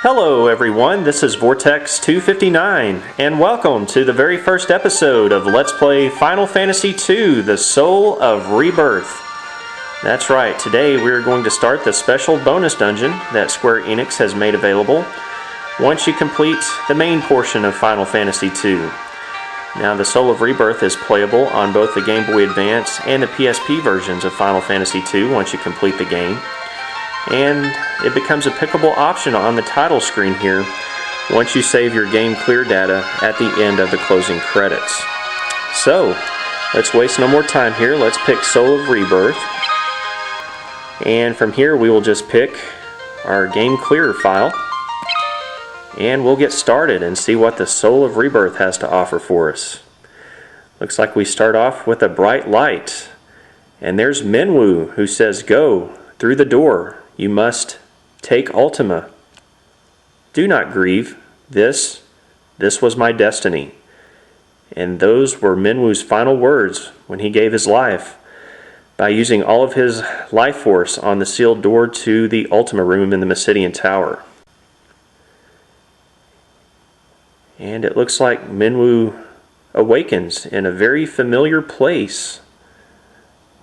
Hello everyone, this is Vortex 259 and welcome to the very first episode of Let's Play Final Fantasy II, the Soul of Rebirth. That's right, today we're going to start the special bonus dungeon that Square Enix has made available once you complete the main portion of Final Fantasy II. Now the Soul of Rebirth is playable on both the Game Boy Advance and the PSP versions of Final Fantasy II once you complete the game. And it becomes a pickable option on the title screen here once you save your game clear data at the end of the closing credits. So, let's waste no more time here. Let's pick Soul of Rebirth. And from here we will just pick our game clear file. And we'll get started and see what the Soul of Rebirth has to offer for us. Looks like we start off with a bright light. And there's Minwu, who says, "Go through the door. You must take Ultima. Do not grieve. This was my destiny." And those were Minwu's final words when he gave his life by using all of his life force on the sealed door to the Ultima room in the Mysidian Tower. And it looks like Minwu awakens in a very familiar place.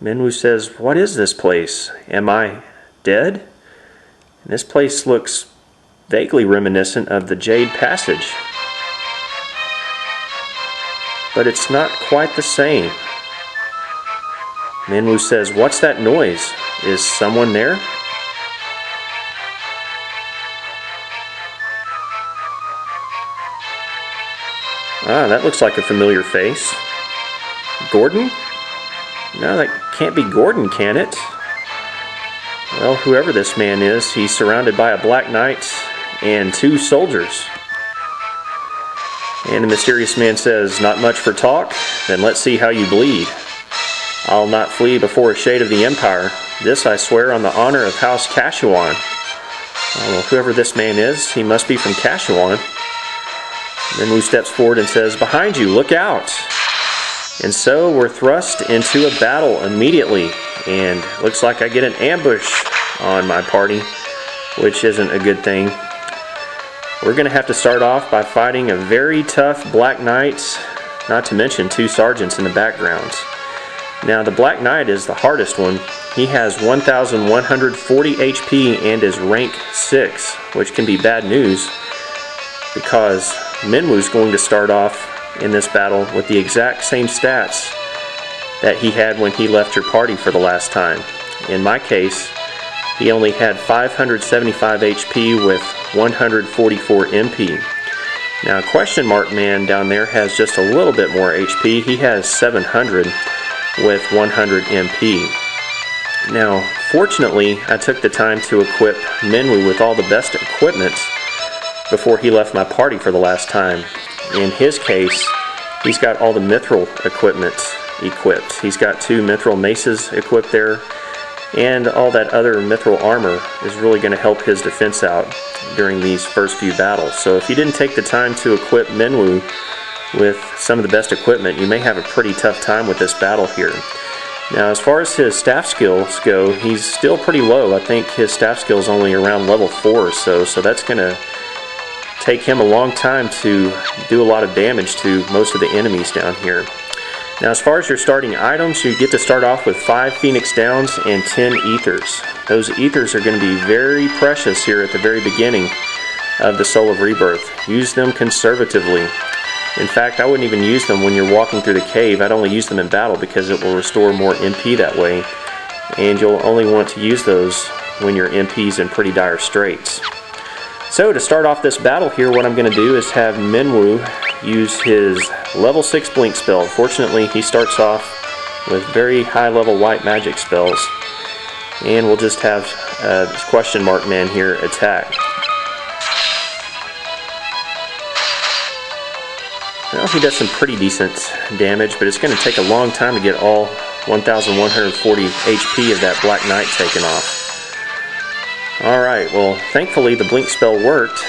Minwu says, "What is this place? Am I dead?" And this place looks vaguely reminiscent of the Jade Passage. But it's not quite the same. Minwu says, "What's that noise? Is someone there?" Ah, that looks like a familiar face. Gordon? No, that can't be Gordon, can it? Well, whoever this man is, he's surrounded by a Black Knight and two soldiers. And the mysterious man says, "Not much for talk? Then let's see how you bleed. I'll not flee before a shade of the Empire. This I swear on the honor of House Kashuan." Well, whoever this man is, he must be from Kashuan. Minwu steps forward and says, "Behind you, look out." And so we're thrust into a battle immediately. And looks like I get an ambush on my party, which isn't a good thing. We're going to have to start off by fighting a very tough Black Knight, not to mention two sergeants in the background. Now the Black Knight is the hardest one. He has 1,140 HP and is rank 6, which can be bad news because Minwu's going to start off in this battle with the exact same stats that he had when he left your party for the last time. In my case, he only had 575 HP with 144 MP. Now Question Mark Man down there has just a little bit more HP. He has 700 with 100 MP. Now, fortunately, I took the time to equip Minwu with all the best equipment before he left my party for the last time. In his case, he's got all the mithril equipment equipped. He's got two mithril maces equipped there, and all that other mithril armor is really going to help his defense out during these first few battles. So if you didn't take the time to equip Minwu with some of the best equipment, you may have a pretty tough time with this battle here. Now as far as his staff skills go, he's still pretty low. I think his staff skill is only around level 4 or so that's going to take him a long time to do a lot of damage to most of the enemies down here. Now as far as your starting items, you get to start off with 5 Phoenix Downs and 10 Ethers. Those Ethers are going to be very precious here at the very beginning of the Soul of Rebirth. Use them conservatively. In fact, I wouldn't even use them when you're walking through the cave. I'd only use them in battle because it will restore more MP that way. And you'll only want to use those when your MP's in pretty dire straits. So to start off this battle here, what I'm going to do is have Minwu use his level 6 blink spell. Fortunately, he starts off with very high level white magic spells. And we'll just have this Question Mark Man here attack. Well, he does some pretty decent damage, but it's going to take a long time to get all 1,140 HP of that Black Knight taken off. Alright, well, thankfully the blink spell worked.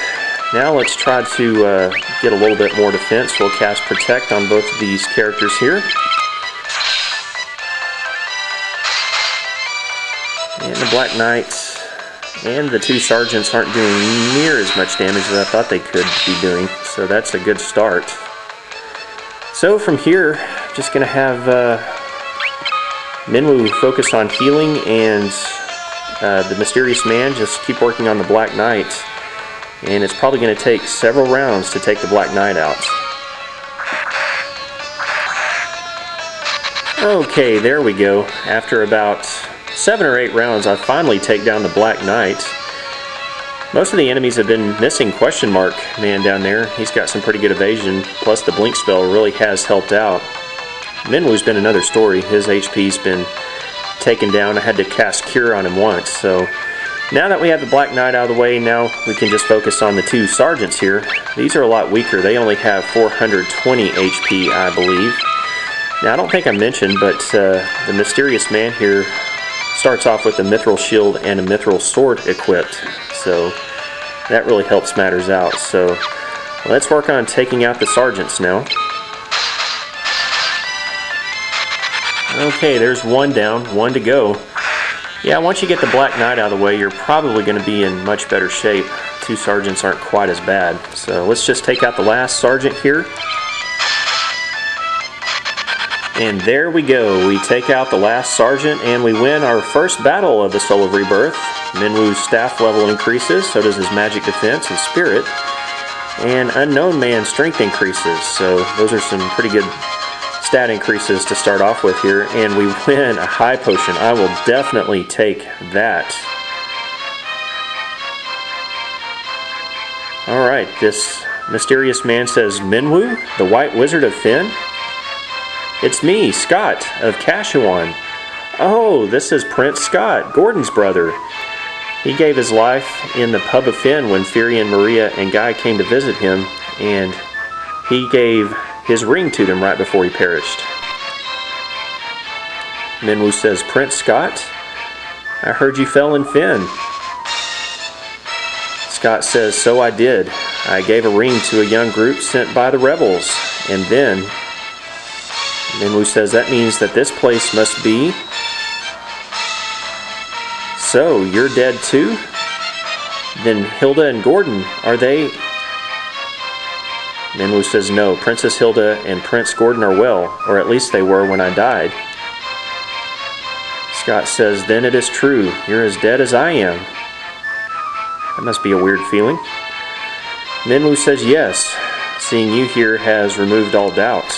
Now let's try to get a little bit more defense. We'll cast Protect on both of these characters here. And the Black Knight And the two sergeants aren't doing near as much damage as I thought they could be doing, so that's a good start. So from here, just going to have Minwu focus on healing, and the mysterious man just keep working on the Black Knight. And it's probably going to take several rounds to take the Black Knight out. Okay, there we go. After about 7 or 8 rounds, I finally take down the Black Knight. Most of the enemies have been missing Question Mark Man down there. He's got some pretty good evasion, plus the blink spell really has helped out. Minwu's been another story. His HP's been taken down. I had to cast Cure on him once. So now that we have the Black Knight out of the way, now we can just focus on the two sergeants here. These are a lot weaker. They only have 420 HP, I believe. Now, I don't think I mentioned, but the mysterious man here starts off with a mithril shield and a mithril sword equipped, so that really helps matters out. So let's work on taking out the sergeants now. Okay, there's one down, one to go. Yeah, once you get the Black Knight out of the way, you're probably going to be in much better shape. Two sergeants aren't quite as bad. So let's just take out the last sergeant here. And there we go. We take out the last sergeant and we win our first battle of the Soul of Rebirth. Minwu's staff level increases, so does his magic defense and spirit. And Unknown Man's strength increases, so those are some pretty good stat increases to start off with here. And we win a high potion. I will definitely take that. Alright, this mysterious man says, Minwu, the White Wizard of Finn? It's me, Scott, of Cashuan. Oh, this is Prince Scott, Gordon's brother. He gave his life in the pub of Finn when Firion, Maria, and Guy came to visit him, and he gave his ring to them right before he perished. Minwu says, Prince Scott, I heard you fell in Finn. Scott says, so I did. I gave a ring to a young group sent by the rebels, and then Minwu says, that means that this place must be... So, you're dead too? Then Hilda and Gordon, are they... Minwu says, no, Princess Hilda and Prince Gordon are well, or at least they were when I died. Scott says, then it is true, you're as dead as I am. That must be a weird feeling. Minwu says, yes, seeing you here has removed all doubt.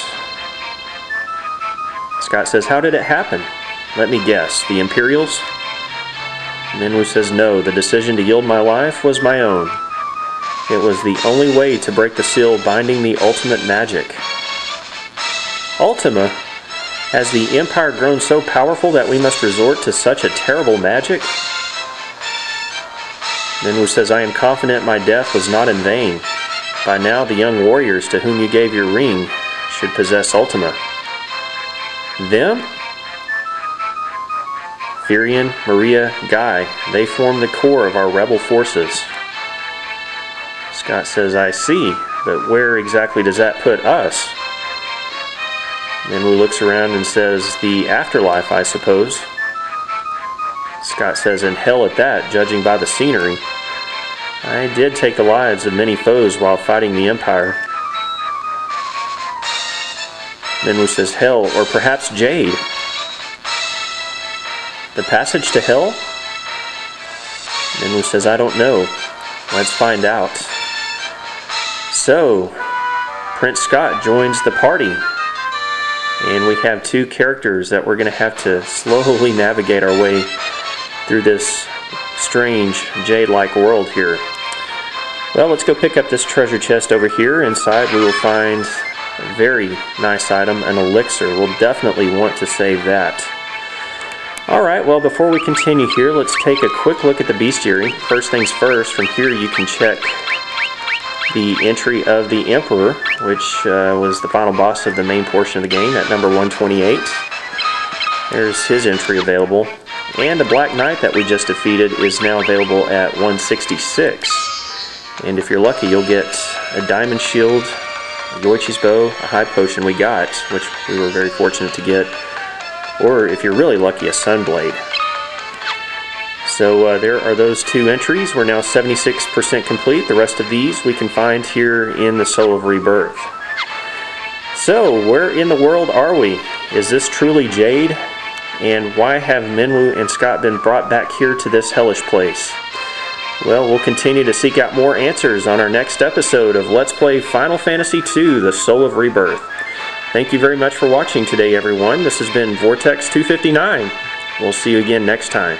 Scott says, how did it happen? Let me guess, the Imperials? Minwu says, no, the decision to yield my life was my own. It was the only way to break the seal binding the ultimate magic. Ultima? Has the Empire grown so powerful that we must resort to such a terrible magic? Minwu says, I am confident my death was not in vain. By now the young warriors to whom you gave your ring should possess Ultima. Them? Firion, Maria, Guy, they form the core of our rebel forces. Scott says, I see, but where exactly does that put us? Minwu looks around and says, the afterlife, I suppose. Scott says, in hell at that, judging by the scenery. I did take the lives of many foes while fighting the Empire. Minwu says, hell, or perhaps Jade. The passage to hell? Minwu says, I don't know. Let's find out. So, Prince Scott joins the party. And we have two characters that we're going to have to slowly navigate our way through this strange Jade-like world here. Well, let's go pick up this treasure chest over here. Inside we will find a very nice item, an elixir. We'll definitely want to save that. Alright, well, before we continue here, let's take a quick look at the bestiary. First things first, from here you can check the entry of the Emperor, which was the final boss of the main portion of the game at number 128. There's his entry available. And the Black Knight that we just defeated is now available at 166. And if you're lucky, you'll get a diamond shield, a Yoichi's bow, a high potion we got, which we were very fortunate to get. Or if you're really lucky, a Sunblade. So there are those 2 entries. We're now 76% complete. The rest of these we can find here in the Soul of Rebirth. So where in the world are we? Is this truly Jade? And why have Minwu and Scott been brought back here to this hellish place? Well, we'll continue to seek out more answers on our next episode of Let's Play Final Fantasy II, The Soul of Rebirth. Thank you very much for watching today, everyone. This has been Vortex 259. We'll see you again next time.